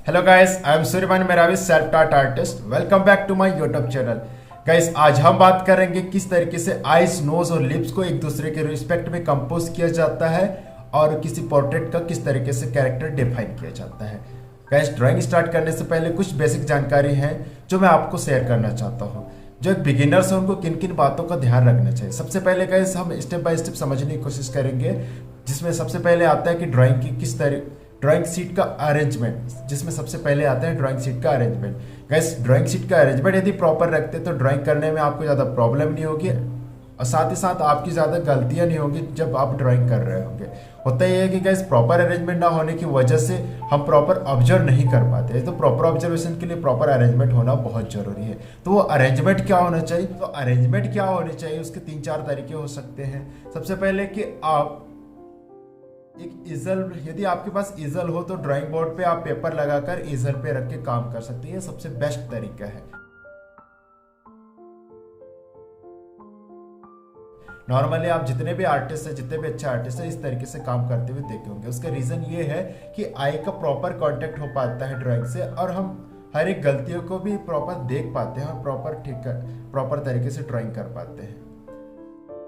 Hello guys, I am Suryaman Meravi, self taught artist. Welcome back to my YouTube channel. Guys, आज हम बात करेंगे किस तरीके से आईज, नोज और लिप्स को एक दूसरे के रिस्पेक्ट में कंपोज किया जाता है और किसी पोर्ट्रेट का किस तरीके से कैरेक्टर डिफाइन किया जाता है। गाइस, ड्राइंग स्टार्ट करने से पहले कुछ बेसिक जानकारी है जो मैं आपको शेयर करना चाहता हूँ। जो एक बिगिनर्स है उनको किन किन बातों का ध्यान रखना चाहिए। सबसे पहले गाइस हम स्टेप बाय स्टेप समझने की कोशिश करेंगे, जिसमें सबसे पहले आता है कि ड्राइंग की किस तरह ड्राइंग शीट का अरेंजमेंट, जिसमें सबसे पहले आता है ड्राइंग शीट का अरेंजमेंट। गाइस, ड्राइंग शीट का अरेंजमेंट यदि प्रॉपर रखते तो ड्राइंग करने में आपको ज़्यादा प्रॉब्लम नहीं होगी और साथ ही साथ आपकी ज़्यादा गलतियां नहीं होगी जब आप ड्राइंग कर रहे होंगे। होता यह है कि गाइस, प्रॉपर अरेंजमेंट ना होने की वजह से हम प्रॉपर ऑब्जर्व नहीं कर पाते, तो प्रॉपर ऑब्जर्वेशन के लिए प्रॉपर अरेंजमेंट होना बहुत जरूरी है। तो वो अरेंजमेंट क्या होना चाहिए, तो अरेंजमेंट क्या होनी चाहिए उसके 3-4 तरीके हो सकते हैं। सबसे पहले कि आप एक इजल, यदि आपके पास इजल हो तो ड्राइंग बोर्ड पे आप पेपर लगाकर इजल पे रख के काम कर सकते हैं। ये सबसे बेस्ट तरीका है। नॉर्मली आप जितने भी आर्टिस्ट हैं, जितने भी अच्छे आर्टिस्ट हैं, इस तरीके से काम करते हुए देखे होंगे। उसका रीजन ये है कि आई का प्रॉपर कांटेक्ट हो पाता है ड्राइंग से और हम हर एक गलतियों को भी प्रॉपर देख पाते हैं और प्रॉपर तरीके से ड्राइंग कर पाते हैं।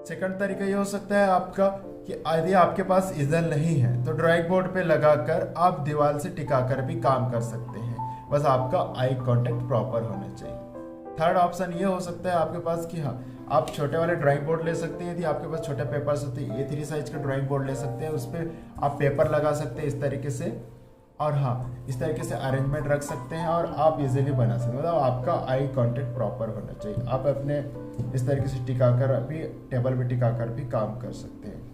सेकंड तरीका ये हो सकता है आपका कि यदि आपके पास इजल नहीं है तो ड्राइंग बोर्ड पे लगाकर आप दीवार से टिकाकर भी काम कर सकते हैं, बस आपका आई कांटेक्ट प्रॉपर होना चाहिए। थर्ड ऑप्शन ये हो सकता है आपके पास कि हाँ, आप छोटे वाले ड्राइंग बोर्ड ले सकते हैं। यदि आपके पास छोटे पेपर्स होते हैं, A3 साइज का ड्राइंग बोर्ड ले सकते हैं, उस पर आप पेपर लगा सकते हैं इस तरीके से, और हाँ, इस तरीके से अरेंजमेंट रख सकते हैं और आप इजीली बना सकते हैं। मतलब आपका आई कांटेक्ट प्रॉपर होना चाहिए। आप अपने इस तरीके से टिकाकर भी, टेबल पे टिकाकर भी काम कर सकते हैं।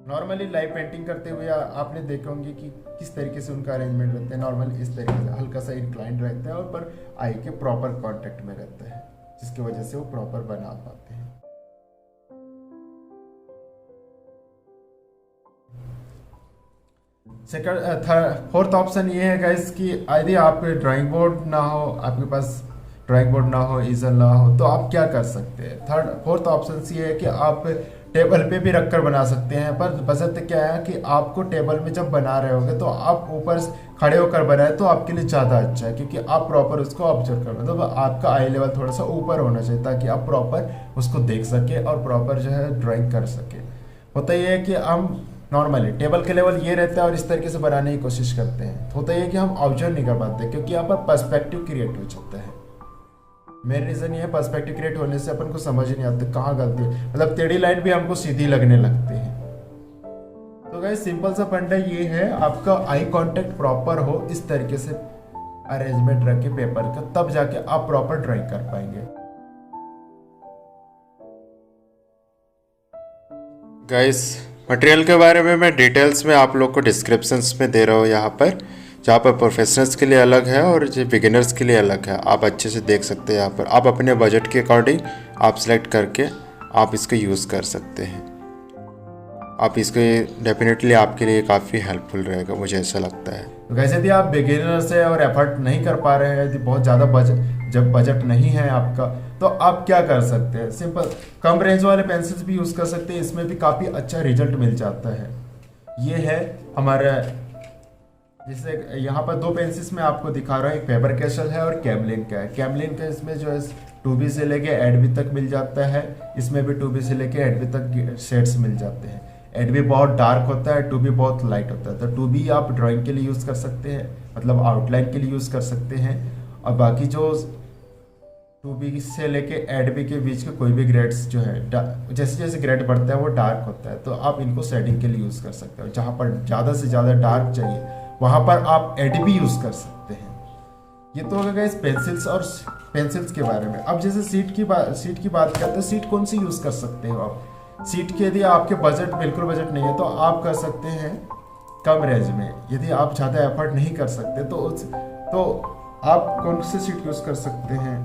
नॉर्मली लाइव पेंटिंग करते हुए आपने देखे होंगे कि किस तरीके से उनका अरेंजमेंट रहता है। नॉर्मली इस तरीके से हल्का सा इंक्लाइन रहता है और पर आई के प्रॉपर कांटेक्ट में रहता है, जिसकी वजह से वो प्रॉपर बना पाते हैं। फोर्थ ऑप्शन ये है गाइस कि यदि आप ड्राइंग बोर्ड ना हो, आपके पास ड्राइंग बोर्ड ना हो, इजल ना हो, तो आप क्या कर सकते हैं। फोर्थ ऑप्शन ये है कि आप टेबल पे भी रखकर बना सकते हैं, पर बशर्ते क्या है कि आपको टेबल में जब बना रहे होगे तो आप ऊपर खड़े होकर बनाए तो आपके लिए ज़्यादा अच्छा है, क्योंकि आप प्रॉपर उसको ऑब्जर्व कर, मतलब आपका आई लेवल थोड़ा सा ऊपर होना चाहिए ताकि आप प्रॉपर उसको देख सके और प्रॉपर जो है ड्राइंग कर सके। होता यह है कि हम नॉर्मली टेबल के लेवल ये रहता है और इस तरीके से बनाने की कोशिश करते हैं, तो होता है कि हम ऑब्जर्व नहीं कर पाते क्योंकि यहाँ पर पर्सपेक्टिव क्रिएट हो जाता है। मेन रीजन ये है, पर्सपेक्टिव क्रिएट होने से अपन को समझ ही नहीं आता कहाँ गलती है, मतलब टेढ़ी लाइन भी हमको सीधी लगने लगती है। तो गाइस, सिंपल सा फंडा ये है, आपका आई कांटेक्ट प्रॉपर हो, इस तरीके से अरेंजमेंट रखे पेपर का, तब जाके आप प्रॉपर ड्राइंग कर पाएंगे। गाइस, मटेरियल के बारे में मैं डिटेल्स में आप लोग को डिस्क्रिप्शंस में दे रहा हूँ यहाँ पर, जहाँ पर प्रोफेशनल्स के लिए अलग है और जो बिगिनर्स के लिए अलग है। आप अच्छे से देख सकते हैं। यहाँ पर आप अपने बजट के अकॉर्डिंग आप सेलेक्ट करके आप इसको यूज़ कर सकते हैं। आप इसको डेफिनेटली आपके लिए काफ़ी हेल्पफुल रहेगा, मुझे ऐसा लगता है। तो वैसे यदि आप बिगिनर्स है और एफर्ट नहीं कर पा रहे हैं, यदि बहुत ज़्यादा बजट नहीं है आपका, तो आप क्या कर सकते हैं। सिंपल कम रेंज वाले पेंसिल्स भी यूज़ कर सकते हैं, इसमें भी काफ़ी अच्छा रिजल्ट मिल जाता है। ये है हमारा, जैसे यहाँ पर 2 पेंसिल्स में आपको दिखा रहा हूँ, एक फेबर कैसल है और कैमलिन का है। कैमलिन का इसमें जो है 2B से लेके 8B तक मिल जाता है, इसमें भी 2B से लेके 8B तक शेड्स मिल जाते हैं। 8B बहुत डार्क होता है, 2B बहुत लाइट होता है। तो 2B आप ड्राइंग के लिए यूज़ कर सकते हैं, मतलब आउटलाइन के लिए यूज़ कर सकते हैं। और बाकी जो 2B से लेके 8B के बीच के कोई भी ग्रेड्स जो है, जैसे जैसे ग्रेड बढ़ता है वो डार्क होता है, तो आप इनको शेडिंग के लिए यूज़ कर सकते हो। जहाँ पर ज़्यादा से ज़्यादा डार्क चाहिए वहाँ पर आप 8B यूज़ कर सकते हैं। ये तो हो गया इस पेंसिल्स के बारे में। अब जैसे सीट की बात करते हैं, सीट कौन सी यूज़ कर सकते हो आप। सीट के यदि आपके बिल्कुल बजट नहीं है तो आप कर सकते हैं कम रेंज में। यदि आप ज़्यादा एफर्ट नहीं कर सकते तो आप कौन सी सीट यूज़ कर सकते हैं।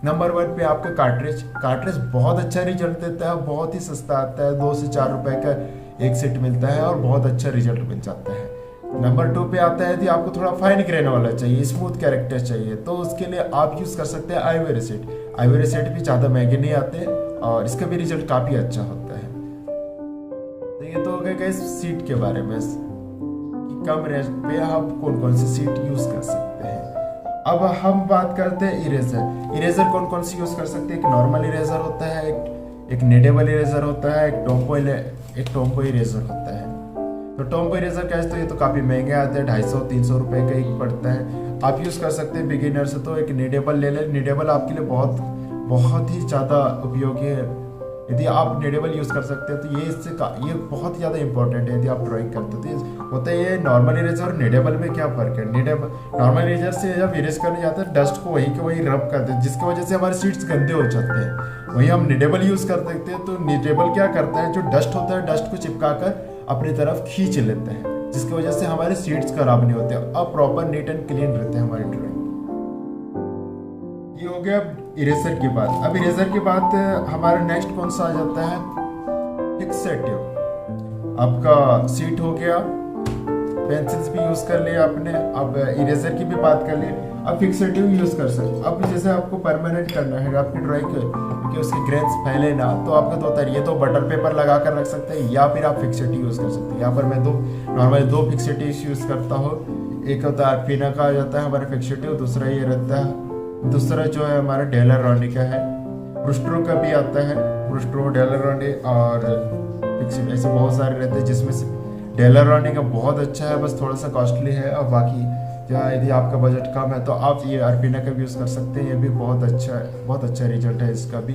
नंबर 1 पे आपका कार्ट्रिज बहुत अच्छा रिजल्ट देता है, बहुत ही सस्ता आता है, 2 से 4 रुपए का एक सेट मिलता है और बहुत अच्छा रिजल्ट मिल जाता है। नंबर 2 पे आता है, यदि आपको थोड़ा फाइन ग्रेन वाला चाहिए, स्मूथ कैरेक्टर चाहिए, तो उसके लिए आप यूज़ कर सकते हैं आइवरी सीट। आइवरी सेट भी ज़्यादा महंगे नहीं आते और इसका भी रिजल्ट काफ़ी अच्छा होता है। तो ये तो हो गया गाइस सीट के बारे में कि कम रेंज पे आप कौन कौन सी सीट यूज़ कर सकते हैं। अब हम बात करते हैं इरेजर। इरेजर कौन कौन सी यूज़ कर सकते हैं। एक नॉर्मल इरेजर होता है, एक निडेबल इरेजर होता है, एक टोम्बो इरेजर होता है। तो टोम्बो इरेजर क्या है, तो ये तो काफ़ी महंगे आते हैं, 250-300 रुपये का एक पड़ता है। आप यूज़ कर सकते हैं बिगिनर से तो एक निडेबल ले लें। निडेबल आपके लिए बहुत ही ज़्यादा उपयोगी है। यदि आप निडेबल यूज़ कर सकते हैं तो ये बहुत ज़्यादा इंपॉर्टेंट है यदि आप ड्राइंग करते हैं। होता है ये नॉर्मल इरेजर और निडेबल में क्या फ़र्क है। नॉर्मल इरेजर से जब इरेज करने जाते हैं डस्ट को वहीं के वहीं रब करते हैं, जिसकी वजह से हमारे सीट्स गंदे हो जाते हैं। वहीं हम निडेबल यूज़ कर सकते हैं तो निडेबल क्या करता है, जो डस्ट होता है डस्ट को चिपका कर अपनी तरफ खींच लेते हैं, जिसकी वजह से हमारे सीट्स खराब नहीं होते, अब प्रॉपर नीट एंड क्लीन रहते हैं हमारी ड्राइंग। ये हो गया अब इरेजर की बात। अब इरेजर की बात हमारा नेक्स्ट कौन सा आ जाता है, फिक्सेटिव। आपका सीट हो गया, पेंसिल्स भी यूज़ कर लिए आपने, अब इरेजर की भी बात कर ली। अब फिक्सेटिव यूज़ कर सकते। अब जैसे आपको परमानेंट करना है आपकी ड्राइंग क्योंकि उसके ग्रेन्स फैले ना, तो आपका दो तरीके, तो बटर पेपर लगा कर रख सकते हैं या फिर आप फिक्सेटिव यूज़ कर सकते हैं। यहाँ पर मैं नॉर्मली दो फिक्सेटिव यूज़ करता हूँ। एक होता है आर्पिना का आ जाता है हमारा फिक्सेटिव, दूसरा ये रहता है, दूसरा जो है हमारा डेलर-रोनी का है। ब्रूस्टरो का भी आता है, ब्रूस्टरो, डेलर-रोनी और फिक्सेटिव, ऐसे बहुत सारे रहते हैं जिसमें से डेलर-रोनी का बहुत अच्छा है, बस थोड़ा सा कॉस्टली है। और बाकी यदि आपका बजट कम है तो आप ये आर्पिना का भी यूज़ कर सकते हैं, ये भी बहुत अच्छा रिजल्ट है इसका भी।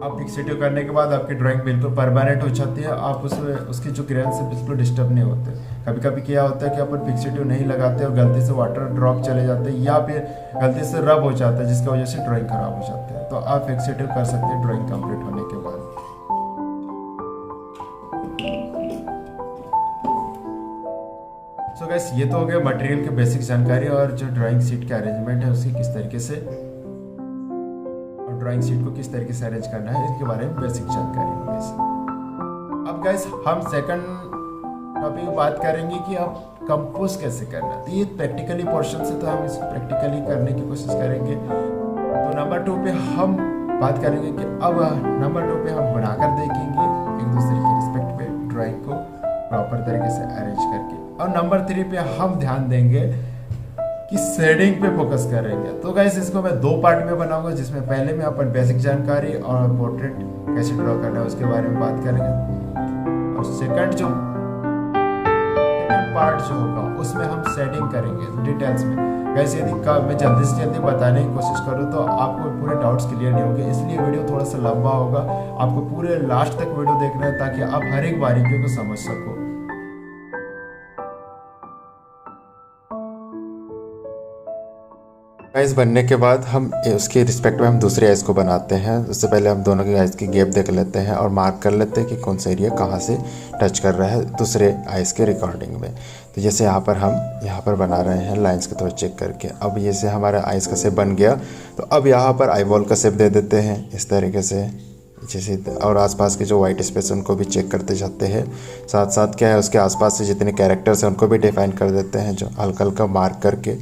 आप फिक्सेटिव करने के बाद आपकी ड्राइंग बिल्कुल परमानेंट हो जाती है, आप उसमें उसकी जो ग्रेन से बिल्कुल डिस्टर्ब नहीं होते। कभी कभी क्या होता है कि अपन फिक्सेटिव नहीं लगाते और गलती से वाटर ड्रॉप चले जाते हैं या फिर गलती से रब हो जाता है, जिसकी वजह से ड्राइंग खराब हो जाती है। तो आप फिक्सेटिव कर सकते हैं ड्राइंग कंप्लीट होने के बाद। सो गाइस ये तो हो गया मटेरियल की बेसिक जानकारी और जो ड्राइंग शीट का अरेंजमेंट है उसकी किस तरीके से, और ड्राइंग शीट को किस तरीके से अरेंज करना है इसके बारे में बेसिक जानकारी हो गई। अब गाइस हम सेकंड टॉपिक बात करेंगे कि अब कंपोज कैसे करना है। तो ये प्रैक्टिकली पोर्शन से, तो हम इसको प्रैक्टिकली करने की कोशिश करेंगे। तो नंबर 2 पे हम बात करेंगे कि अब नंबर 2 पे हम बनाकर देखेंगे एक दूसरे के रिस्पेक्ट पे ड्राइंग को प्रॉपर तरीके से अरेंज करके। और नंबर 3 पे हम ध्यान देंगे कि शेडिंग पे फोकस करेंगे। तो गाइस इसको मैं 2 पार्ट में बनाऊंगा, जिसमें पहले में अपन बेसिक जानकारी और पोर्ट्रेट कैसे ड्रॉ करना है उसके बारे में बात करेंगे, और सेकंड पार्ट जो होगा उसमें हम शेडिंग करेंगे डिटेल्स में। गाइस यदि मैं जल्दी से जल्दी बताने की कोशिश करूँ तो आपको पूरे डाउट्स क्लियर नहीं होंगे, इसलिए वीडियो थोड़ा सा लंबा होगा। आपको पूरे लास्ट तक वीडियो देखना है ताकि आप हर एक बारीकियों को समझ सको। आइस बनने के बाद हम उसके रिस्पेक्ट में हम दूसरे आइस को बनाते हैं। उससे पहले हम दोनों के आइस की गैप देख लेते हैं और मार्क कर लेते हैं कि कौन सा एरिया कहाँ से टच कर रहा है दूसरे आइस के रिकॉर्डिंग में। तो जैसे यहाँ पर हम बना रहे हैं लाइंस के थोड़ा चेक करके। अब जैसे हमारा आइस का शेप बन गया तो अब यहाँ पर आई बॉल का शेप दे देते हैं इस तरीके से जैसे, और आसपास के जो वाइट स्पेस उनको भी चेक करते जाते हैं। साथ साथ क्या है उसके आसपास से जितने कैरेक्टर्स हैं उनको भी डिफाइन कर देते हैं, जो हल्का हल्का मार्क करके।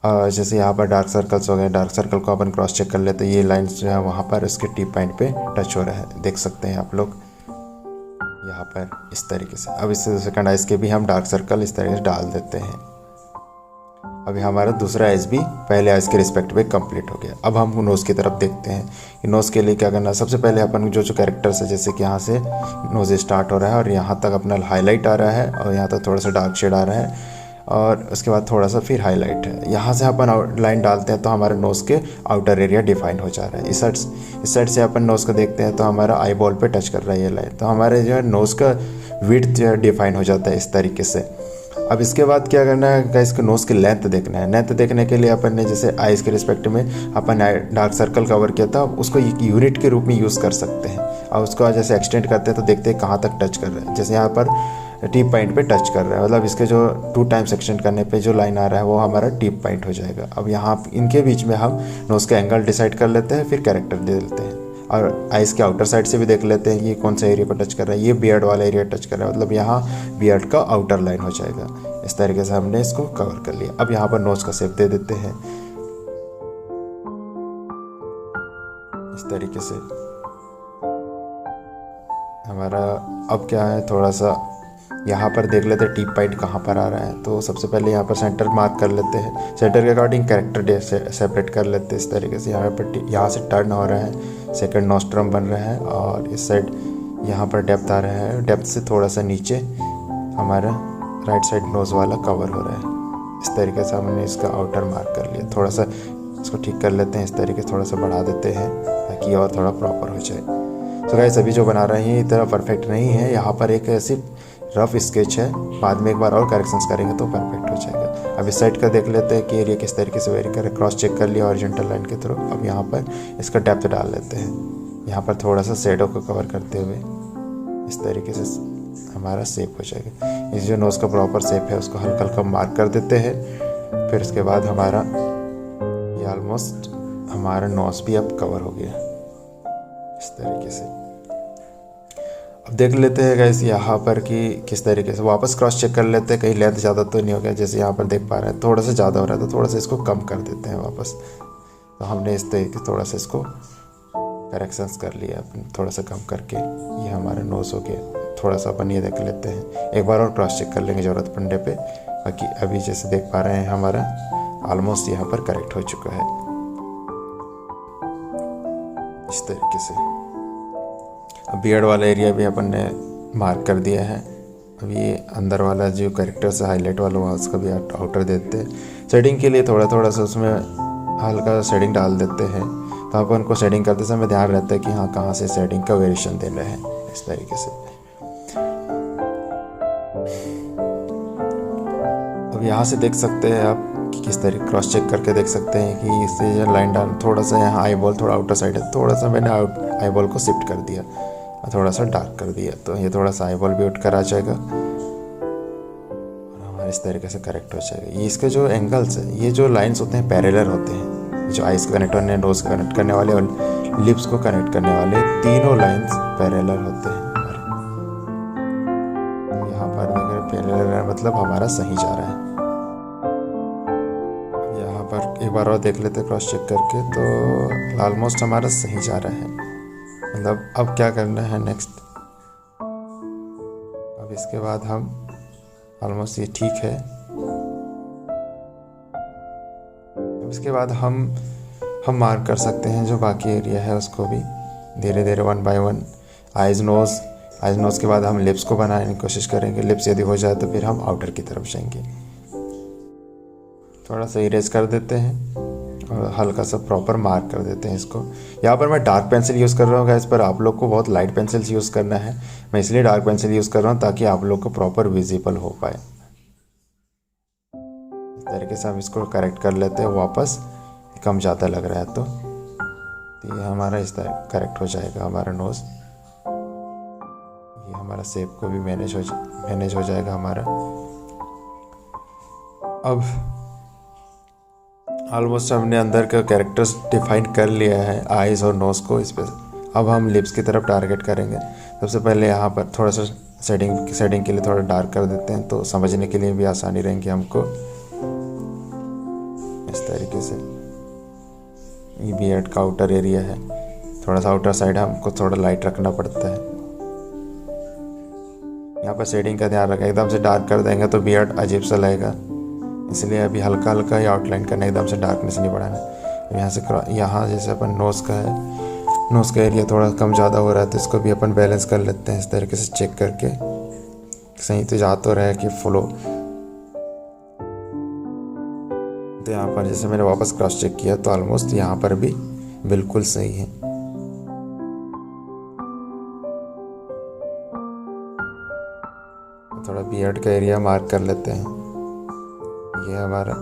जैसे यहाँ पर डार्क सर्कल्स हो गए, डार्क सर्कल को अपन क्रॉस चेक कर लेते हैं। ये लाइंस जो है वहाँ पर उसके टिप पॉइंट पे टच हो रहा है, देख सकते हैं आप लोग यहाँ पर इस तरीके से। अब इससे सेकंड आइस के भी हम डार्क सर्कल इस तरीके से डाल देते हैं। अभी हमारा दूसरा आइस भी पहले आइस के रिस्पेक्ट पे कंप्लीट हो गया। अब हम नोज़ की तरफ देखते हैं कि नोज़ के लिए क्या करना है। सबसे पहले अपन जो कैरेक्टर्स है, जैसे कि यहाँ से नोज़ स्टार्ट हो रहा है और यहाँ तक अपना हाईलाइट आ रहा है और यहाँ तक थोड़ा सा डार्क शेड आ रहा है और उसके बाद थोड़ा सा फिर हाईलाइट है। यहाँ से अपन लाइन डालते हैं तो हमारे नोज़ के आउटर एरिया डिफाइन हो जा रहा है। इस साइड से अपन नोज़ को देखते हैं तो हमारा आई बॉल पे टच कर रहा है ये लाइन, तो हमारे जो है नोज़ का विड्थ जो है डिफाइन हो जाता है इस तरीके से। अब इसके बाद क्या करना है गाइस, इसके नोज़ की लेंथ देखना है। लेंथ देखने के लिए अपन ने जैसे आइज़ के रिस्पेक्ट में अपन डार्क सर्कल कवर किया था, उसको एक यूनिट के रूप में यूज़ कर सकते हैं और उसको जैसे एक्सटेंड करते हैं तो देखते हैं कहाँ तक टच कर रहा है। जैसे यहाँ पर टिप पॉइंट पे टच कर रहा है, मतलब इसके जो 2 टाइम्स एक्सटेंड करने पे जो लाइन आ रहा है वो हमारा टिप पॉइंट हो जाएगा। अब यहाँ इनके बीच में हम नोज़ का एंगल डिसाइड कर लेते हैं, फिर कैरेक्टर दे देते हैं और आइस के आउटर साइड से भी देख लेते हैं ये कौन सा एरिया पर टच कर रहा है। ये बियर्ड वाला एरिया टच कर रहा है, मतलब यहाँ बियर्ड का आउटर लाइन हो जाएगा। इस तरीके से हमने इसको कवर कर लिया। अब यहाँ पर नोज का शेप दे देते हैं इस तरीके से हमारा। अब क्या है, थोड़ा सा यहाँ पर देख लेते हैं टीप पॉइंट कहाँ पर आ रहा है। तो सबसे पहले यहाँ पर सेंटर मार्क कर लेते हैं, सेंटर के अकॉर्डिंग कैरेक्टर सेपरेट कर लेते हैं इस तरीके से। यहाँ पर यहाँ से टर्न हो रहा है, सेकंड नोस्ट्रम बन रहा है, और इस साइड यहाँ पर डेप्थ आ रहा है, डेप्थ से थोड़ा सा नीचे हमारा राइट साइड नोज़ वाला कवर हो रहा है। इस तरीके से हमने इसका आउटर मार्क कर लिया। थोड़ा सा इसको ठीक कर लेते हैं इस तरीके से, थोड़ा सा बढ़ा देते हैं ताकि और थोड़ा प्रॉपर हो जाए। तो गाइस अभी जो बना रहे हैं इतना परफेक्ट नहीं है, यहाँ पर एक ऐसी रफ स्केच है, बाद में एक बार और करेक्शंस करेंगे तो परफेक्ट हो जाएगा। अब इस साइड का देख लेते हैं कि एरिया किस तरीके से वेरी करे। क्रॉस चेक कर लिया हॉरिजॉन्टल लाइन के थ्रू। अब यहाँ पर इसका डेप्थ डाल लेते हैं, यहाँ पर थोड़ा सा शेडो को कवर करते हुए इस तरीके से हमारा शेप हो जाएगा। इस जो नोज़ का प्रॉपर शेप है उसको हल्का हल्का मार्क कर देते हैं। फिर उसके बाद हमारा ये ऑलमोस्ट हमारा नोज़ भी अब कवर हो गया इस तरीके से। अब देख लेते हैं गाइस यहाँ पर कि किस तरीके से, वापस क्रॉस चेक कर लेते हैं कहीं लेंथ ज़्यादा तो नहीं हो गया। जैसे यहाँ पर देख पा रहे हैं थोड़ा सा ज़्यादा हो रहा है, तो थोड़ा सा इसको कम कर देते हैं वापस। तो हमने इस तरीके थोड़ा सा इसको करेक्शंस कर लिया थोड़ा सा कम करके। ये हमारा नोज़ हो गया। थोड़ा सा अपन ये देख लेते हैं, एक बार और क्रॉस चेक कर लेंगे ज़रूरत पड़ने पे। बाकी अभी जैसे देख पा रहे हैं हमारा ऑलमोस्ट यहाँ पर करेक्ट हो चुका है इस तरीके से। अब बियर्ड वाला एरिया भी अपन ने मार्क कर दिया है। अब ये अंदर वाला जो कैरेक्टर से हाईलाइट वाला वहाँ उसका भी आउटर देते हैं। शेडिंग के लिए थोड़ा थोड़ा सा उसमें हल्का शेडिंग डाल देते हैं, तो अपन को शेडिंग करते समय ध्यान रहता है कि हाँ कहाँ से शेडिंग का वेरिएशन देना है इस तरीके से। अब यहाँ से देख सकते हैं आप कि किस तरीके क्रॉस चेक करके देख सकते हैं कि इससे जो लाइन डाल थोड़ा सा यहाँ आई बॉल थोड़ा आउटर साइड है, थोड़ा सा मैंने आई बॉल को शिफ्ट कर दिया, थोड़ा सा डार्क कर दिया, तो ये थोड़ा सा आई बॉल भी उठ कर आ जाएगा और हमारे इस तरीके से करेक्ट हो जाएगा। ये इसके जो एंगल्स है, ये जो लाइंस होते हैं पैरेलल होते हैं, जो आइज को कनेक्ट करने, नोज को कनेक्ट करने वाले और लिप्स को कनेक्ट करने वाले तीनों लाइंस पैरेलल होते हैं। यहाँ पर अगर पैरेलल है मतलब हमारा सही जा रहा है। यहाँ पर एक बार और देख लेते हैं क्रॉस चेक करके, तो ऑलमोस्ट हमारा सही जा रहा है। मतलब अब क्या करना है नेक्स्ट, अब इसके बाद हम ऑलमोस्ट ये ठीक है। इसके बाद हम मार्क कर सकते हैं जो बाकी एरिया है उसको भी धीरे धीरे one by one. Eyes nose के बाद हम लिप्स को बनाने की कोशिश करेंगे। लिप्स यदि हो जाए तो फिर हम आउटर की तरफ जाएंगे। थोड़ा सा इरेज कर देते हैं और हल्का सा प्रॉपर मार्क कर देते हैं इसको। यहाँ पर मैं डार्क पेंसिल यूज़ कर रहा हूँ गाइस, पर आप लोग को बहुत लाइट पेंसिल्स यूज़ करना है। मैं इसलिए डार्क पेंसिल यूज़ कर रहा हूँ ताकि आप लोग को प्रॉपर विजिबल हो पाए। इस तरीके से हम इसको करेक्ट कर लेते हैं वापस, कम ज़्यादा लग रहा है तो ये हमारा इस तरह करेक्ट हो जाएगा हमारा नोज़। ये हमारा शेप को भी मैनेज हो जाएगा हमारा। अब ऑलमोस्ट हमने अंदर का कैरेक्टर्स डिफाइन कर लिया है, आइज़ और नोज़ को। इस पर अब हम लिप्स की तरफ टारगेट करेंगे। सबसे पहले यहाँ पर थोड़ा सा शेडिंग के लिए थोड़ा डार्क कर देते हैं, तो समझने के लिए भी आसानी रहेंगी हमको। इस तरीके से ये बियर्ड का आउटर एरिया है, थोड़ा सा आउटर साइड हमको थोड़ा लाइट रखना पड़ता है। यहाँ पर शेडिंग का ध्यान रखें, एकदम से डार्क कर देंगे तो बियर्ड अजीब सा लगेगा, इसलिए अभी हल्का हल्का ही आउटलाइन करना, एकदम से डार्कनेस नहीं बढ़ाना। यहाँ से यहाँ जैसे अपन नोज़ का है, नोज़ का एरिया थोड़ा कम ज़्यादा हो रहा है तो इसको भी अपन बैलेंस कर लेते हैं इस तरीके से चेक करके, सही तो जा तो रहा है कि फ्लो। तो यहाँ पर जैसे मैंने वापस क्रॉस चेक किया तो ऑलमोस्ट यहाँ पर भी बिल्कुल सही है। थोड़ा बियर्ड का एरिया मार्क कर लेते हैं। ये हमारा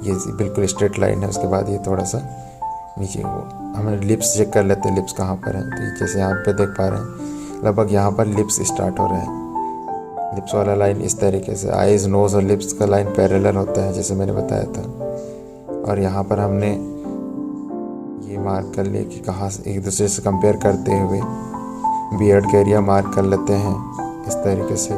ये बिल्कुल स्ट्रेट लाइन है, उसके बाद ये थोड़ा सा नीचे वो हमें लिप्स चेक कर लेते हैं, लिप्स कहाँ पर है। तो जैसे यहाँ पे देख पा रहे हैं लगभग यहाँ पर लिप्स स्टार्ट हो रहे हैं। लिप्स वाला लाइन इस तरीके से, आइज़ नोज़ और लिप्स का लाइन पैरेलल होता है जैसे मैंने बताया था। और यहाँ पर हमने ये मार्क कर लिया कि कहाँ से एक दूसरे से कंपेयर करते हुए बियर्ड का एरिया मार्क कर लेते हैं इस तरीके से।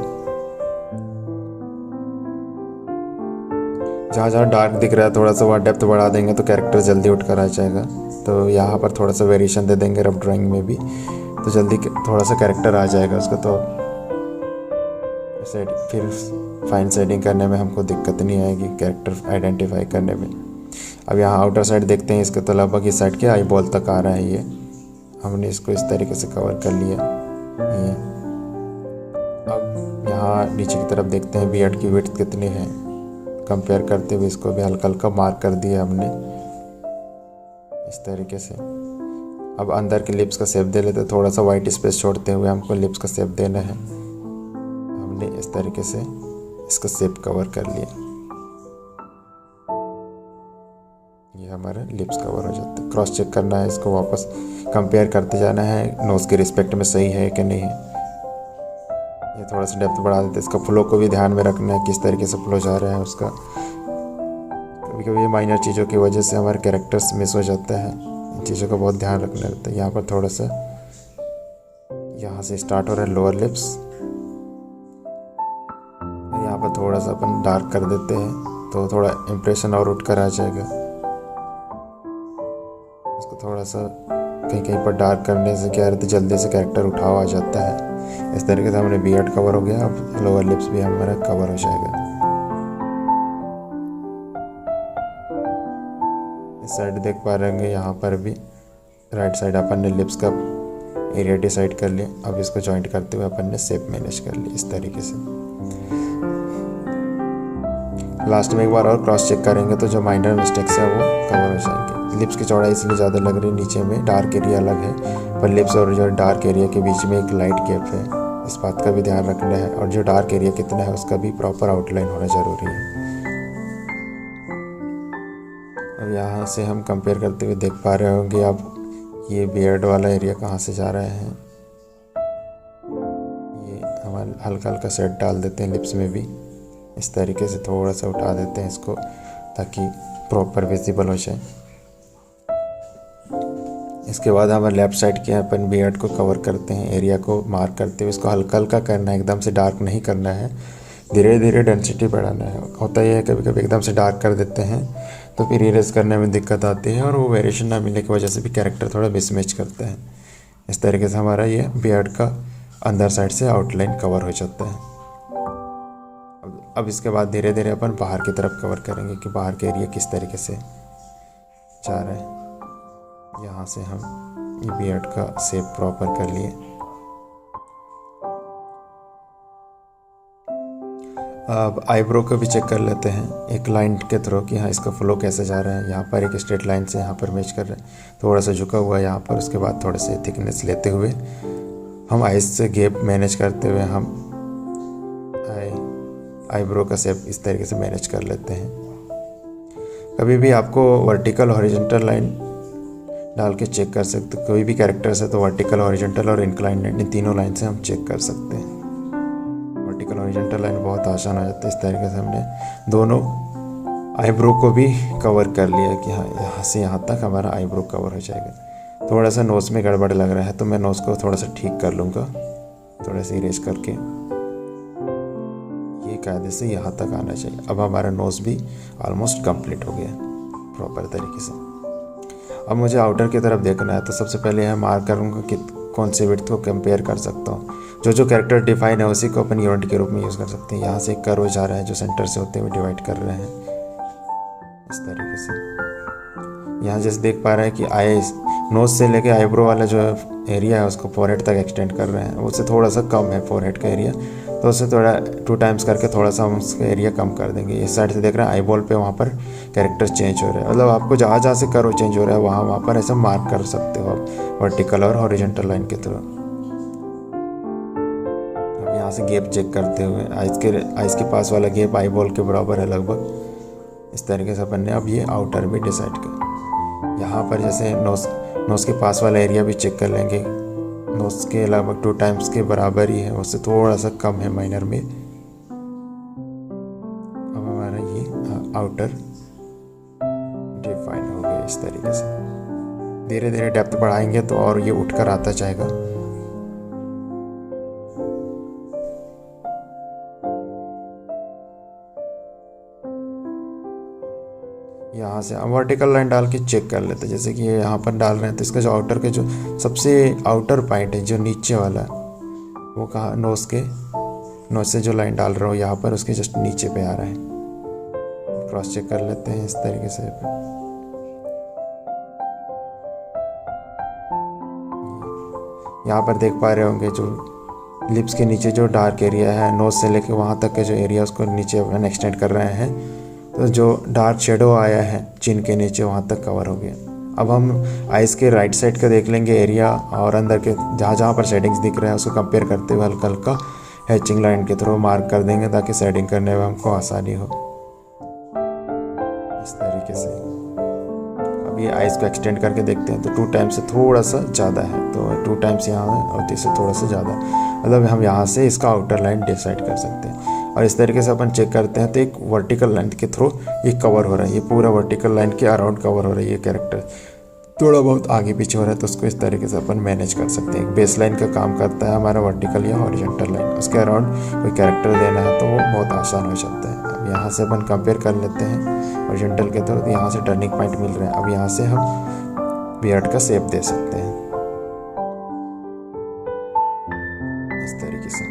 जहाँ जहाँ डार्क दिख रहा है थोड़ा सा वहाँ डेप्थ बढ़ा देंगे तो कैरेक्टर जल्दी उठ कर आ जाएगा। तो यहाँ पर थोड़ा सा वेरिएशन दे देंगे रफ ड्राइंग में भी, तो जल्दी थोड़ा सा कैरेक्टर आ जाएगा उसका। तो फिर फाइन शेडिंग करने में हमको दिक्कत नहीं आएगी कैरेक्टर आइडेंटिफाई करने में। अब यहाँ आउटर साइड देखते हैं, इसके तो लगभग इस साइड के आई बॉल तक आ रहा है ये। हमने इसको इस तरीके से कवर कर लिया ये। अब यहाँ नीचे की तरफ देखते हैं बियर्ड की विड्थ कितनी है, कंपेयर करते हुए इसको भी हल्का हल्का मार्क कर दिया हमने इस तरीके से। अब अंदर के लिप्स का शेप दे लेते, थोड़ा सा वाइट स्पेस छोड़ते हुए हमको लिप्स का शेप देना है। हमने इस तरीके से इसका शेप कवर कर लिया, ये हमारे लिप्स कवर हो जाते हैं। क्रॉस चेक करना है, इसको वापस कंपेयर करते जाना है नोज़ के रिस्पेक्ट में सही है कि नहीं है। ये थोड़ा सा डेप्थ बढ़ा देते हैं। इसका फ्लो को भी ध्यान में रखना है, किस तरीके से फ्लो जा रहा है उसका। कभी कभी ये माइनर चीज़ों की वजह से हमारे कैरेक्टर्स मिस हो जाता है, इन चीज़ों का बहुत ध्यान रखना रहता है। यहाँ पर थोड़ा सा यहाँ से स्टार्ट हो रहा है लोअर लिप्स, यहाँ पर थोड़ा सा अपन डार्क कर देते हैं तो थोड़ा इम्प्रेशन और उठ कर आ जाएगा। इसको थोड़ा सा कहीं कहीं पर डार्क करने से क्या रहता है, जल्दी से कैरेक्टर उठाव आ जाता है। इस तरीके से हमने बियर्ड कवर हो गया। अब लोअर लिप्स भी हमारा कवर हो जाएगा। इस साइड देख पा रहे होंगे, यहाँ पर भी राइट साइड अपन ने लिप्स का एरिया डिसाइड कर लिया। अब इसको जॉइंट करते हुए अपन ने शेप मैनेज कर लिया इस तरीके से। लास्ट में एक बार और क्रॉस चेक करेंगे तो जो माइनर मिस्टेक्स है वो कवर हो जाएंगे। लिप्स की चौड़ाई इसलिए ज़्यादा लग रही है, नीचे में डार्क एरिया अलग है, पर लिप्स और जो डार्क एरिया के बीच में एक लाइट गैप है, इस बात का भी ध्यान रखना है। और जो डार्क एरिया कितना है उसका भी प्रॉपर आउटलाइन होना ज़रूरी है। अब यहाँ से हम कंपेयर करते हुए देख पा रहे होंगे अब ये बियर्ड वाला एरिया कहाँ से जा रहा है। ये हमारे हल्का हल्का सेट डाल देते हैं लिप्स में भी, इस तरीके से थोड़ा सा उठा देते हैं इसको ताकि प्रॉपर विजिबल हो जाए। इसके बाद हम लेफ्ट साइड के अपन बियर्ड को कवर करते हैं, एरिया को मार्क करते हुए इसको हल्का हल्का करना है, एकदम से डार्क नहीं करना है, धीरे धीरे डेंसिटी बढ़ाना है। होता यह है कभी कभी एकदम से डार्क कर देते हैं तो फिर इरेज करने में दिक्कत आती है और वो वेरिएशन ना मिलने की वजह से भी कैरेक्टर थोड़ा मिसमैच करते हैं। इस तरीके से हमारा ये बियर्ड का अंदर साइड से आउटलाइन कवर हो जाता है। अब इसके बाद धीरे धीरे अपन बाहर की तरफ कवर करेंगे कि बाहर के एरिया किस तरीके से जा रहा है। यहाँ से हम ये बियर्ड का शेप प्रॉपर कर लिए। अब आईब्रो को भी चेक कर लेते हैं एक लाइन के थ्रू कि हाँ इसका फ्लो कैसे जा रहा है। यहाँ पर एक स्ट्रेट लाइन से यहाँ पर मैच कर रहे हैं, थोड़ा सा झुका हुआ है यहाँ पर। उसके बाद थोड़े से थिकनेस लेते हुए हम आइज से गैप मैनेज करते हुए हम आईब्रो का शेप इस तरीके से मैनेज कर लेते हैं। कभी भी आपको वर्टिकल हॉरिजॉन्टल लाइन डाल के चेक कर सकते, कोई भी कैरेक्टर्स है तो वर्टिकल हॉरिजॉन्टल और इंक्लाइन इन तीनों लाइन से हम चेक कर सकते हैं। वर्टिकल हॉरिजॉन्टल लाइन बहुत आसान हो जाता है। इस तरीके से हमने दोनों आईब्रो को भी कवर कर लिया कि हाँ यहाँ से यहाँ तक हमारा आईब्रो कवर हो जाएगा। थोड़ा सा नोज़ में गड़बड़ लग रहा है तो मैं नोज़ को थोड़ा सा ठीक कर लूँगा, थोड़ा सा इरेज करके। ये कायदे से यहाँ तक आना चाहिए। अब हमारा नोज़ भी ऑलमोस्ट कंप्लीट हो गया प्रॉपर तरीके से। अब मुझे आउटर की तरफ देखना है तो सबसे पहले मैं मार्क करूँगा कि कौन से विड्थ को कंपेयर कर सकता हूँ। जो कैरेक्टर डिफाइन है उसी को अपन यूनिट के रूप में यूज़ कर सकते हैं। यहाँ से एक कर्व जा रहा है जो सेंटर से होते हुए डिवाइड कर रहे हैं इस तरीके से। यहाँ जैसे देख पा रहे हैं कि आई नोज से लेके आईब्रो वाला जो एरिया है उसको फोरहेड तक एक्सटेंड कर रहे हैं, उससे थोड़ा सा कम है फोरहेड का एरिया, तो उससे थोड़ा 2 टाइम्स करके थोड़ा सा हम उसका एरिया कम कर देंगे। इस साइड से देख रहे हैं आई बॉल पे वहाँ पर कैरेक्टर्स चेंज हो रहे हैं, मतलब आपको जहाँ जहाँ से कर्व चेंज हो रहा है वहाँ पर ऐसा मार्क कर सकते हो आप वर्टिकल और हॉरिजॉन्टल लाइन के थ्रू। अब यहाँ से गैप चेक करते हुए आइज के पास वाला गैप आई बॉल के बराबर है लगभग। इस तरीके से अपन ने अब ये आउटर भी डिसाइड कर। यहाँ पर जैसे नोज़ के पास वाला एरिया भी चेक कर लेंगे, नोज़ के लगभग 2 टाइम्स के बराबर ही है, उससे थोड़ा सा कम है माइनर में। अब हमारा ये आउटर डिफाइन हो गया इस तरीके से। धीरे धीरे डेप्थ बढ़ाएंगे तो और ये उठकर आता जाएगा। यहाँ से हम वर्टिकल लाइन डाल के चेक कर लेते हैं। जैसे कि ये यहाँ पर डाल रहे हैं तो इसका जो आउटर के जो सबसे आउटर पॉइंट है जो नीचे वाला वो कहाँ, नोज से जो लाइन डाल रहा हो यहाँ पर उसके जस्ट नीचे पे आ रहा है। क्रॉस चेक कर लेते हैं इस तरीके से। यहाँ पर देख पा रहे होंगे जो लिप्स के नीचे जो डार्क एरिया है, नोज से लेके वहाँ तक का जो एरिया उसको नीचे अपन एक्सटेंड कर रहे हैं, तो जो डार्क शेडो आया है चिन के नीचे वहाँ तक कवर हो गया। अब हम आइज़ के राइट साइड का देख लेंगे एरिया और अंदर के जहाँ जहाँ पर शेडिंग्स दिख रहे हैं उसको कंपेयर करते हुए हल्का हल्का हैचिंग लाइन के थ्रू मार्क कर देंगे ताकि शेडिंग करने में हमको आसानी हो। इस तरीके से अब ये आइज़ को एक्सटेंड करके देखते हैं तो 2 टाइम्स से थोड़ा सा ज़्यादा है, तो 2 टाइम्स यहाँ है और इससे थोड़ा सा ज़्यादा, मतलब हम यहाँ से इसका आउटर लाइन डिसाइड कर सकते हैं। और इस तरीके से अपन चेक करते हैं तो एक वर्टिकल लाइन के थ्रू ये कवर हो रहा है, ये पूरा वर्टिकल लाइन के अराउंड कवर हो रहा है। ये कैरेक्टर थोड़ा बहुत आगे पीछे हो रहा है तो उसको इस तरीके से अपन मैनेज कर सकते हैं। एक बेस लाइन का काम करता है हमारा वर्टिकल या हॉरिजॉन्टल लाइन, उसके अराउंड कोई कैरेक्टर देना है तो वो बहुत आसान हो जाता है। अब यहाँ से अपन कंपेयर कर लेते हैं हॉरिजॉन्टल के थ्रू, तो यहाँ से टर्निंग पॉइंट मिल रहे हैं। अब यहाँ से हम बियर्ड का शेप दे सकते हैं इस तरीके से।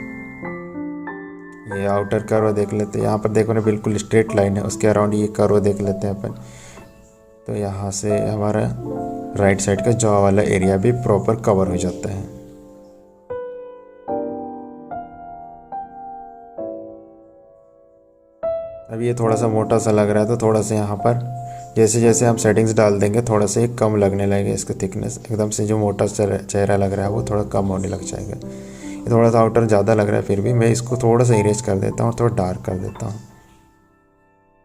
ये आउटर कर्व देख लेते हैं, यहाँ पर देखो ना बिल्कुल स्ट्रेट लाइन है, उसके अराउंड ये कर्व देख लेते हैं अपन। तो यहाँ से हमारा राइट साइड का जॉ वाला एरिया भी प्रॉपर कवर हो जाता है। अब ये थोड़ा सा मोटा सा लग रहा है तो थोड़ा सा यहाँ पर जैसे जैसे हम सेटिंग्स डाल देंगे थोड़ा सा ये कम लगने लगेगा, इसका थिकनेस एकदम से जो मोटा चेहरा लग रहा है वो थोड़ा कम होने लग जाएगा। ये थोड़ा सा आउटर ज़्यादा लग रहा है, फिर भी मैं इसको थोड़ा सा इरेज कर देता हूँ, थोड़ा डार्क कर देता हूँ।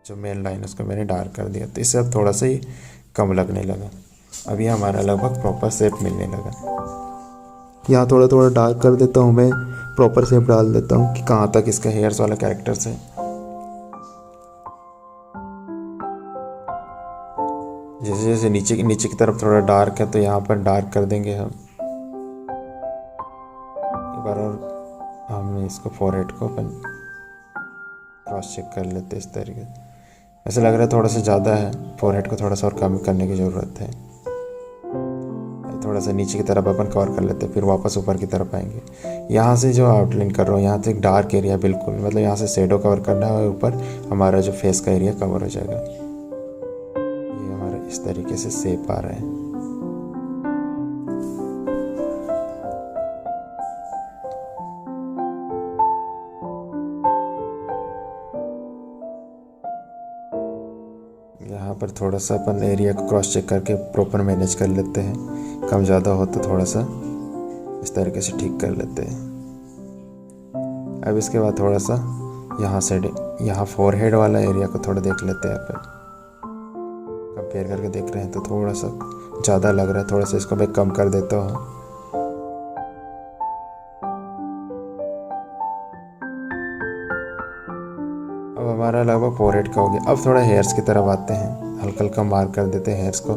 जो मेन लाइन है उसको मैंने डार्क कर दिया तो इससे अब थोड़ा सा ही कम लगने लगा। अभी हमारा लगभग प्रॉपर शेप मिलने लगा। यहाँ थोड़ा थोड़ा डार्क कर देता हूँ मैं, प्रॉपर शेप डाल देता हूँ कि कहाँ तक इसका हेयर्स वाला कैरेक्टर्स है। जैसे जैसे नीचे की तरफ थोड़ा डार्क है तो यहाँ पर डार्क कर देंगे हम एक बार। और हम इसको फोरहेड को अपन क्रॉस चेक कर लेते हैं इस तरीके से। ऐसा लग रहा है थोड़ा सा ज़्यादा है, फोरहेड को थोड़ा सा और कम करने की ज़रूरत है। थोड़ा सा नीचे की तरफ अपन कवर कर लेते हैं, फिर वापस ऊपर की तरफ आएंगे। यहाँ से जो आउटलाइन कर रहा हूँ यहाँ से एक डार्क एरिया बिल्कुल, मतलब यहाँ से शेडो कवर करना है और ऊपर हमारा जो फेस का एरिया कवर हो जाएगा। ये हमारा इस तरीके से शेप आ रहा है। यहाँ पर थोड़ा सा अपन एरिया को क्रॉस चेक करके प्रॉपर मैनेज कर लेते हैं, कम ज़्यादा हो तो थोड़ा सा इस तरीके से ठीक कर लेते हैं। अब इसके बाद थोड़ा सा यहाँ फोरहेड वाला एरिया को थोड़ा देख लेते हैं अपन। कंपेयर करके देख रहे हैं तो थोड़ा सा ज़्यादा लग रहा है, थोड़ा सा इसको मैं कम कर देता हूँ। अब हमारा लगभग फोरहेड का हो गया। अब थोड़ा हेयर्स की तरफ आते हैं, हल्का हल्का मार्क कर देते हैं हेयर्स को।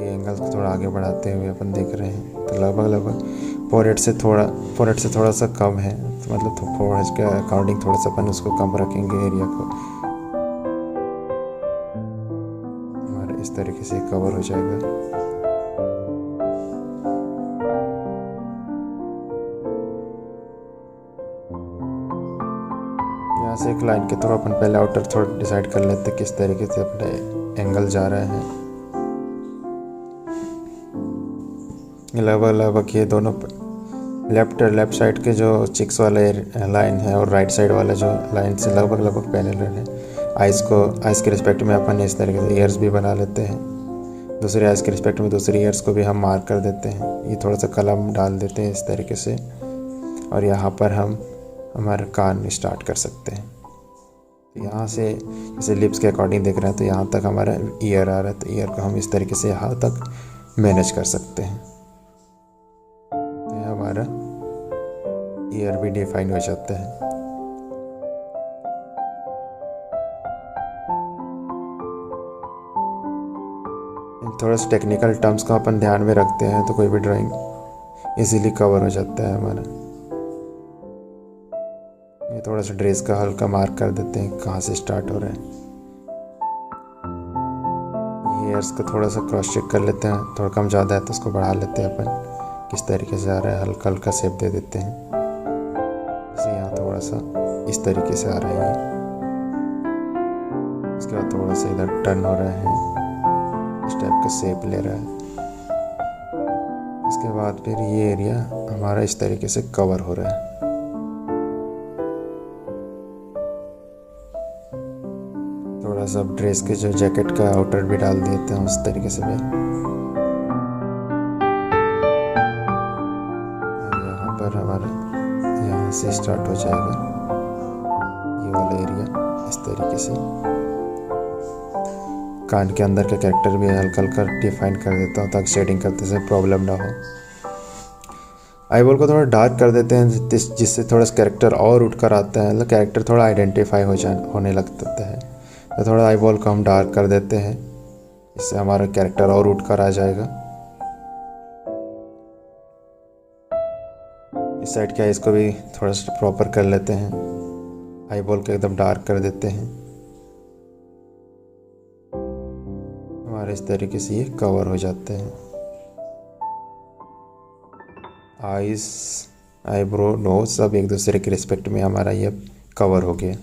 ये एंगल्स को थोड़ा आगे बढ़ाते हुए अपन देख रहे हैं तो लगभग फोरहेड से थोड़ा सा कम है, तो मतलब फोरहेड के अकॉर्डिंग थोड़ा सा अपन उसको कम रखेंगे एरिया को। हमारा इस तरीके से कवर हो जाएगा। यहाँ से एक लाइन के थ्रू अपन पहले आउटर थोड़ा डिसाइड कर लेते हैं किस तरीके से अपने एंगल जा रहे हैं। लगभग ये दोनों लेफ्ट साइड के जो चिक्स वाला लाइन है और राइट साइड वाला जो लाइन से लगभग पैरेलल है। आइज़ के रिस्पेक्ट में अपन इस तरीके से ईयर्स भी बना लेते हैं, दूसरे आइज़ के रिस्पेक्ट में दूसरी ईयर्स को भी हम मार्क कर देते हैं। ये थोड़ा सा कलम डाल देते हैं इस तरीके से, और यहाँ पर हम हमारा कान स्टार्ट कर सकते हैं। यहाँ से जैसे लिप्स के अकॉर्डिंग देख रहे हैं तो यहाँ तक हमारा ईयर आ रहा है, तो ईयर को हम इस तरीके से यहाँ तक मैनेज कर सकते हैं। तो ये हमारा ईयर भी डिफाइन हो जाता है। थोड़ा सा टेक्निकल टर्म्स को अपन ध्यान में रखते हैं तो कोई भी ड्राइंग इजीली कवर हो जाता है हमारा। ये थोड़ा सा ड्रेस का हल्का मार्क कर देते हैं कहाँ से स्टार्ट हो रहा है। लेयर्स को थोड़ा सा क्रॉस चेक कर लेते हैं, थोड़ा कम ज़्यादा है तो उसको बढ़ा लेते हैं अपन, किस तरीके से आ रहा है, हल्का हल्का शेप दे देते हैं। जैसे यहाँ थोड़ा सा इस तरीके से आ रहा है, उसके बाद थोड़ा सा इधर टर्न हो रहा है, इस टाइप का शेप ले रहा है। इसके बाद फिर ये एरिया हमारा इस तरीके से कवर हो रहा है। थोड़ा सा ड्रेस के जो जैकेट का आउटर भी डाल देते हैं उस तरीके से भी। यहाँ पर हमारा यहाँ से स्टार्ट हो जाएगा ये वाला एरिया इस तरीके से। कान के अंदर का कैरेक्टर भी हल्का हल्का डिफाइन कर देता हूँ ताकि शेडिंग करते समय प्रॉब्लम ना हो। आईबॉल को थोड़ा डार्क कर देते हैं जिससे थोड़ा सा कैरेक्टर और उठ कर आता है, मतलब कैरेक्टर थोड़ा आइडेंटिफाई होने लगता है। तो थोड़ा आईबॉल को हम डार्क कर देते हैं, इससे हमारा कैरेक्टर और उठ कर आ जाएगा। इस साइड के आइज को भी थोड़ा सा प्रॉपर कर लेते हैं, आईबॉल को एकदम डार्क कर देते हैं। हमारे इस तरीके से ये कवर हो जाते हैं। आइज, आईब्रो, नोज सब एक दूसरे के रिस्पेक्ट में हमारा ये कवर हो गया।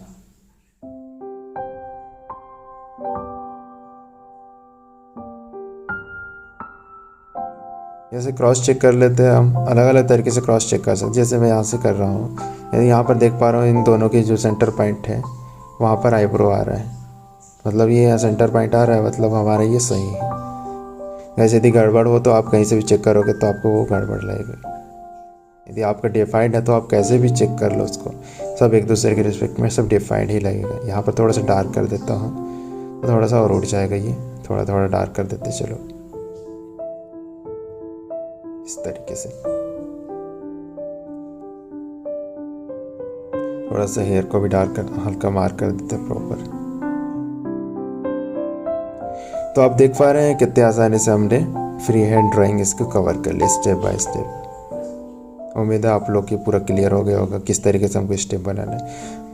जैसे क्रॉस चेक कर लेते हैं हम, अलग अलग तरीके से क्रॉस चेक कर सकते हैं। जैसे मैं यहाँ से कर रहा हूँ, यदि यहाँ पर देख पा रहा हूँ इन दोनों के जो सेंटर पॉइंट है वहाँ पर आईब्रो आ रहा है, मतलब ये यहाँ सेंटर पॉइंट आ रहा है, मतलब हमारा ये सही है। वैसे यदि गड़बड़ हो तो आप कहीं से भी चेक करोगे तो आपको वो गड़बड़ लगेगा। यदि आपका डिफाइंड है तो आप कैसे भी चेक कर लो उसको, सब एक दूसरे के रिस्पेक्ट में सब डिफाइंड ही लगेगा। यहाँ पर थोड़ा सा डार्क कर देता हूँ तो थोड़ा सा और उठ जाएगा ये, थोड़ा थोड़ा डार्क कर देते चलो इस तरीके से। थोड़ा सा हेयर को भी डार्क कर हल्का मार्क कर देते हैं प्रॉपर। तो आप देख पा रहे हैं कितने आसानी से हमने फ्री हैंड ड्राइंग इसको कवर कर लिया स्टेप बाय स्टेप। उम्मीद है आप लोग की पूरा क्लियर हो गया होगा किस तरीके से हमको स्टेप बनाना है।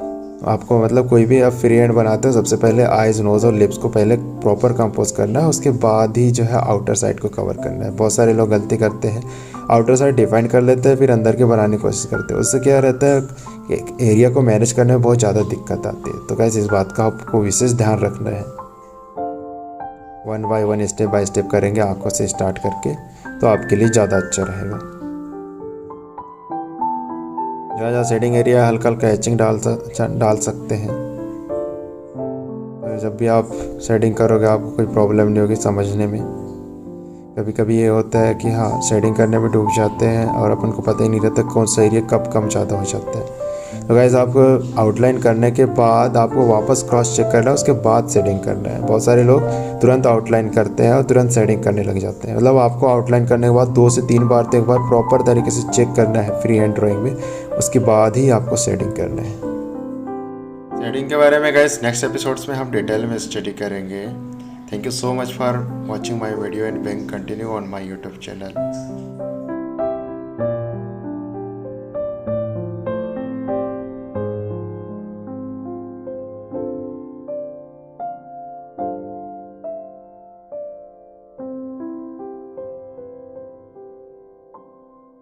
आपको मतलब कोई भी आप फ्री हैंड बनाते हो सबसे पहले आइज, नोज और लिप्स को पहले प्रॉपर कंपोज करना है, उसके बाद ही जो है आउटर साइड को कवर करना है। बहुत सारे लोग गलती करते हैं, आउटर साइड डिफाइन कर लेते हैं फिर अंदर के बनाने की कोशिश करते हैं। उससे क्या रहता है कि एरिया को मैनेज करने में बहुत ज़्यादा दिक्कत आती है। तो गाइस इस बात का आपको विशेष ध्यान रखना है। 1 बाय 1 स्टेप बाय स्टेप करेंगे आँखों से स्टार्ट करके तो आपके लिए ज़्यादा अच्छा रहेगा। जहाँ जहाँ शेडिंग एरिया हल्का हल्का हैचिंग डाल सकते हैं। तो जब भी आप शेडिंग करोगे आपको कोई प्रॉब्लम नहीं होगी समझने में। कभी कभी ये होता है कि हाँ शेडिंग करने में डूब जाते हैं और अपन को पता ही नहीं रहता कौन सा एरिया कब कम ज़्यादा हो जाता है। तो गाइस आपको आउटलाइन करने के बाद आपको वापस क्रॉस चेक करना है, उसके बाद शेडिंग करना है। बहुत सारे लोग तुरंत आउटलाइन करते हैं और तुरंत शेडिंग करने लग जाते हैं। मतलब आपको आउटलाइन करने के बाद 2 से 3 बार तो एक बार प्रॉपर तरीके से चेक करना है फ्री हैंड ड्राइंग में, उसके बाद ही आपको शेडिंग करना है। शेडिंग के बारे में गाइस नेक्स्ट एपिसोड्स में हम डिटेल में स्टडी करेंगे। Thank you so much for watching my video and being continue on my YouTube channel.